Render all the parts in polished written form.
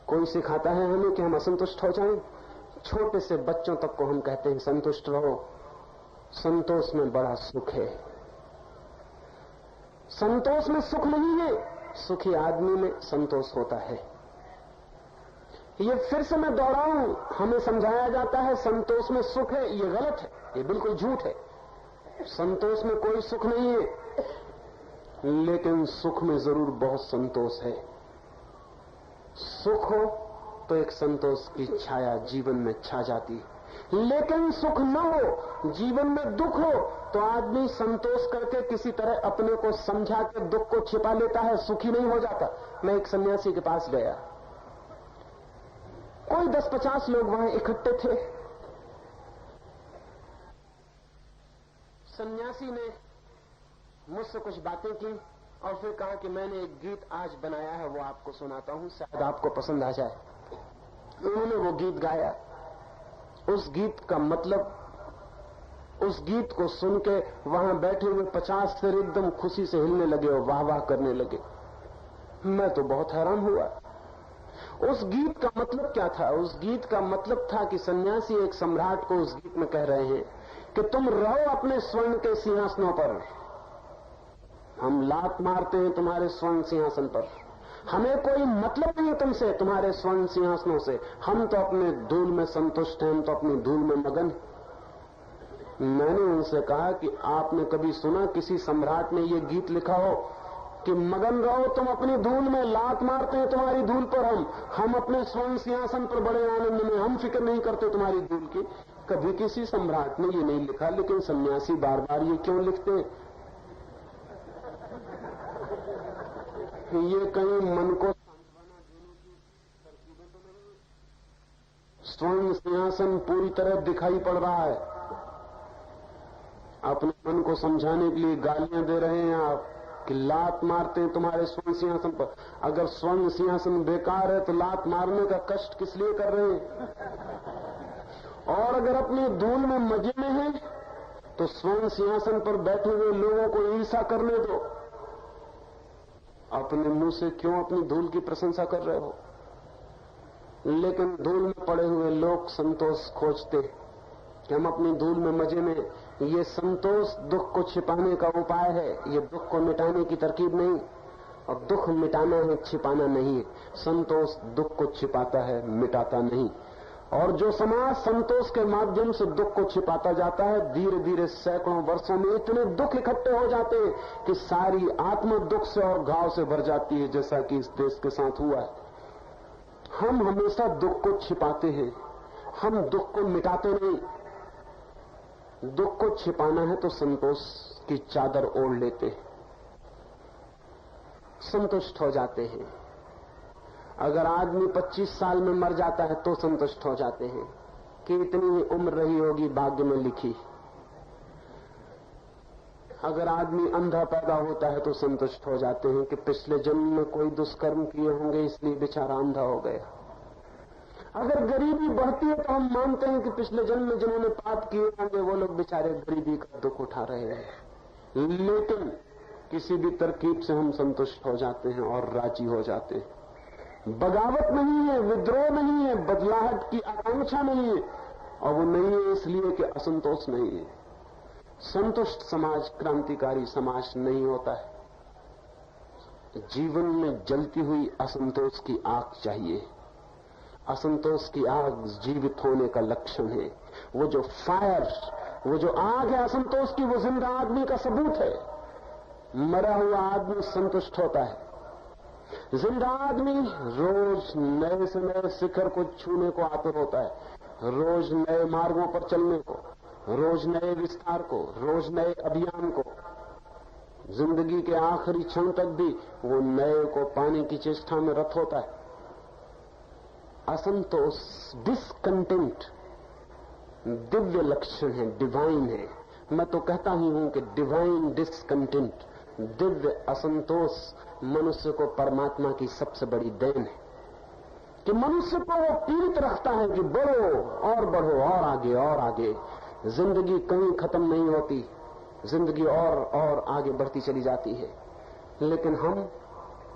कोई सिखाता है हमें कि हम असंतुष्ट हो जाएं। छोटे से बच्चों तक को हम कहते हैं संतुष्ट रहो, संतोष में बड़ा सुख है। संतोष में सुख नहीं है, सुखी आदमी में संतोष होता है। ये फिर से मैं दोहराऊं, हमें समझाया जाता है संतोष में सुख है, ये गलत है, ये बिल्कुल झूठ है। संतोष में कोई सुख नहीं है, लेकिन सुख में जरूर बहुत संतोष है। सुख हो तो एक संतोष की छाया जीवन में छा जाती है, लेकिन सुख न हो, जीवन में दुख हो, तो आदमी संतोष करके किसी तरह अपने को समझा के दुख को छिपा लेता है, सुखी नहीं हो जाता। मैं एक सन्यासी के पास गया, कोई 10-50 लोग वहां इकट्ठे थे। सन्यासी ने मुझसे कुछ बातें की और फिर कहा कि मैंने एक गीत आज बनाया है, वो आपको सुनाता हूं, शायद आपको पसंद आ जाए। उन्होंने वो गीत गाया। उस गीत का मतलब, उस गीत को सुन के वहां बैठे हुए 50 सिर एकदम खुशी से हिलने लगे और वाह वाह करने लगे। मैं तो बहुत हैरान हुआ। उस गीत का मतलब क्या था? उस गीत का मतलब था कि सन्यासी एक सम्राट को उस गीत में कह रहे हैं कि तुम रहो अपने स्वर्ण के सिंहासनों पर, हम लात मारते हैं तुम्हारे स्वर्ण सिंहासन पर, हमें कोई मतलब नहीं तुमसे, तुम्हारे स्वर्ण सिंहासनों से, हम तो अपने धूल में संतुष्ट हैं, हम तो अपनी धूल में मगन। मैंने उनसे कहा कि आपने कभी सुना किसी सम्राट ने ये गीत लिखा हो कि मगन रहो तुम अपनी धूल में, लात मारते हैं तुम्हारी धूल पर हम अपने स्वर्ण सिंहासन पर बड़े आनंद में, हम फिक्र नहीं करते तुम्हारी धूल की। कभी किसी सम्राट ने ये नहीं लिखा, लेकिन सन्यासी बार बार ये क्यों लिखते हैं? ये कहीं मन को सांत्वना देने की तरकीबें तो नहीं है? स्वर्ण सिंहासन पूरी तरह दिखाई पड़ रहा है, अपने मन को समझाने के लिए गालियां दे रहे हैं आप कि लात मारते हैं तुम्हारे स्वर्ण सिंहासन पर। अगर स्वर्ण सिंहासन बेकार है तो लात मारने का कष्ट किस लिए कर रहे हैं? और अगर अपनी धूल में मजे में है तो स्वर्ण सिंहासन पर बैठे हुए लोगों को ईर्ष्या करने दो, अपने मुंह से क्यों अपनी धूल की प्रशंसा कर रहे हो? लेकिन धूल में पड़े हुए लोग संतोष खोजते कि हम अपनी धूल में मजे में। ये संतोष दुख को छिपाने का उपाय है, ये दुख को मिटाने की तरकीब नहीं। और दुख मिटाना है, छिपाना नहीं है। संतोष दुख को छिपाता है, मिटाता नहीं। और जो समाज संतोष के माध्यम से दुख को छिपाता जाता है, धीरे धीरे सैकड़ों वर्षों में इतने दुख इकट्ठे हो जाते हैं कि सारी आत्मा दुख से और घाव से भर जाती है, जैसा कि इस देश के साथ हुआ है। हम हमेशा दुख को छिपाते हैं, हम दुख को मिटाते नहीं। दुख को छिपाना है तो संतोष की चादर ओढ़ लेते हैं, संतुष्ट हो जाते हैं। अगर आदमी 25 साल में मर जाता है तो संतुष्ट हो जाते हैं कि इतनी ही उम्र रही होगी भाग्य में लिखी। अगर आदमी अंधा पैदा होता है तो संतुष्ट हो जाते हैं कि पिछले जन्म में कोई दुष्कर्म किए होंगे इसलिए बेचारा अंधा हो गया। अगर गरीबी बढ़ती है तो हम मानते हैं कि पिछले जन्म में जिन्होंने पाप किए होंगे वो लोग बेचारे गरीबी का दुख उठा रहे हैं। लेकिन किसी भी तरकीब से हम संतुष्ट हो जाते हैं और राजी हो जाते हैं। बगावत नहीं है, विद्रोह नहीं है, बदलाहट की आकांक्षा नहीं है, और वो नहीं है इसलिए कि असंतोष नहीं है। संतुष्ट समाज क्रांतिकारी समाज नहीं होता है। जीवन में जलती हुई असंतोष की आग चाहिए। असंतोष की आग जीवित होने का लक्षण है। वो जो फायर, वो जो आग है असंतोष की, वो जिंदा आदमी का सबूत है। मरा हुआ आदमी संतुष्ट होता है, जिंदा आदमी रोज नए से नए शिखर को छूने को आतुर होता है, रोज नए मार्गों पर चलने को, रोज नए विस्तार को, रोज नए अभियान को। जिंदगी के आखिरी क्षण तक भी वो नए को पाने की चेष्टा में रत होता है। असंतोष, डिसकंटेंट दिव्य लक्षण है, डिवाइन है। मैं तो कहता ही हूं कि डिवाइन डिसकंटेंट, दिव्य असंतोष मनुष्य को परमात्मा की सबसे बड़ी देन है कि मनुष्य को वो पीड़ित रखता है कि बढ़ो और बढ़ो और आगे और आगे। जिंदगी कहीं खत्म नहीं होती, जिंदगी और आगे बढ़ती चली जाती है। लेकिन हम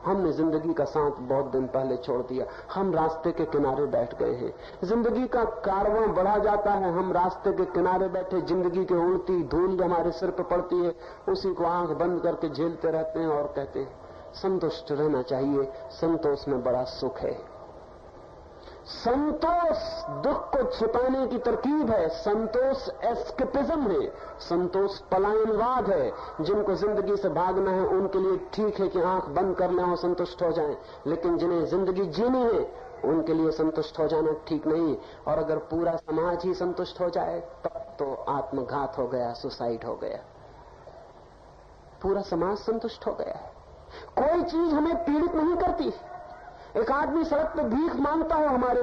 हमने जिंदगी का साथ बहुत दिन पहले छोड़ दिया, हम रास्ते के किनारे बैठ गए हैं। जिंदगी का कारवां बढ़ा जाता है, हम रास्ते के किनारे बैठे जिंदगी की उड़ती धूल हमारे सिर पर पड़ती है, उसी को आंख बंद करके झेलते रहते हैं और कहते हैं संतुष्ट रहना चाहिए, संतोष में बड़ा सुख है। संतोष दुख को छिपाने की तरकीब है, संतोष एस्केपिज्म है, संतोष पलायनवाद है। जिनको जिंदगी से भागना है उनके लिए ठीक है कि आंख बंद कर लें और संतुष्ट हो जाएं, लेकिन जिन्हें जिंदगी जीनी है उनके लिए संतुष्ट हो जाना ठीक नहीं। और अगर पूरा समाज ही संतुष्ट हो जाए तब तो आत्मघात हो गया, सुसाइड हो गया। पूरा समाज संतुष्ट हो गया है, कोई चीज हमें पीड़ित नहीं करती। एक आदमी सड़क पे भीख मांगता है हमारे